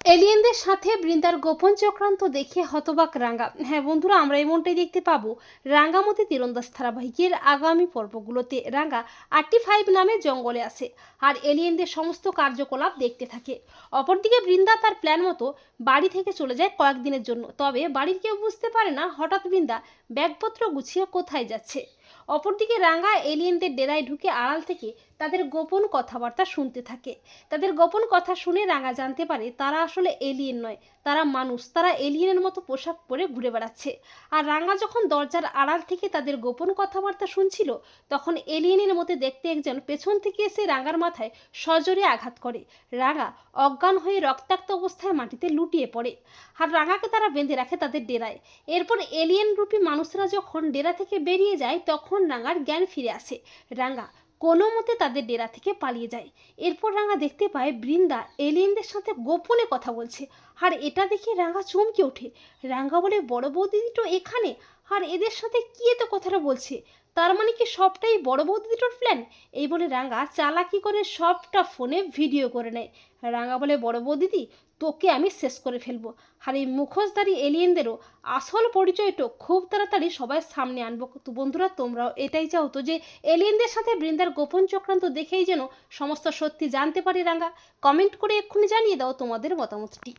এলিয়েনদের সাথে বৃন্দার গোপন চক্রান্ত দেখে হতবাক রাঙ্গা। হ্যাঁ বন্ধুরা, আমরা এমনটাই দেখতে পাবো রাঙ্গামতি তীরন্দাজ ধারাবাহিকের আগামী পর্বগুলোতে। রাঙ্গা 85 নামে জঙ্গলে আসে আর এলিয়েনদের সমস্ত কার্যকলাপ দেখতে থাকে। অপরদিকে বৃন্দা তার প্ল্যান মতো বাড়ি থেকে চলে যায় কয়েকদিনের জন্য। তবে বাড়ির কেউ বুঝতে পারে না হঠাৎ বৃন্দা ব্যাগপত্র গুছিয়ে কোথায় যাচ্ছে। অপরদিকে রাঙ্গা এলিয়েনদের ডেরায় ঢুকে আড়াল থেকে তাদের গোপন কথাবার্তা শুনতে থাকে। তাদের গোপন কথা শুনে রাঙা জানতে পারে তারা আসলে এলিয়েন নয়, তারা মানুষ। তারা এলিয়েনের মতো পোশাক পরে ঘুরে বেড়াচ্ছে। আর রাঙা যখন দরজার আড়াল থেকে তাদের গোপন কথাবার্তা শুনছিল, তখন এলিয়েনের মধ্যে দেখতে একজন পেছন থেকে এসে রাঙার মাথায় সজোরে আঘাত করে। রাঙা অজ্ঞান হয়ে রক্তাক্ত অবস্থায় মাটিতে লুটিয়ে পড়ে। আর রাঙাকে তারা বেঁধে রাখে তাদের ডেরায়। এরপর এলিয়েন রূপী মানুষরা যখন ডেরা থেকে বেরিয়ে যায়, তখন রাঙার জ্ঞান ফিরে আসে। রাঙা কোনো মতে তাদের ডেরা থেকে পালিয়ে যায়। এরপর রাঙা দেখতে পায় বৃন্দা এলিয়েনদের সাথে গোপনে কথা বলছে। আর এটা দেখে রাঙা চমকে ওঠে। রাঙা বলে, বড় বৌদি তো এখানে, আর এদের সাথে কি এত কথাটা বলছে? তার মানে কি সবটাই বড় বৌদি দুটোর প্ল্যান? এই বলে রাঙা চালাকি করে সবটা ফোনে ভিডিও করে নেয়। রাঙা বলে, বড় বৌদিদি, তোকে আমি শেষ করে ফেলবো। আর এই মুখোশধারী এলিয়েনদেরও আসল পরিচয়টা খুব তাড়াতাড়ি সবাই সামনে আনবো। তো বন্ধুরা, তোমরাও এটাই চাও তো যে এলিয়েনদের সাথে বৃন্দার গোপন চক্রান্ত দেখেই যেন সমস্ত সত্যি জানতে পারে রাঙা? কমেন্ট করে এক্ষুনি জানিয়ে দাও তোমাদের মতামতটি।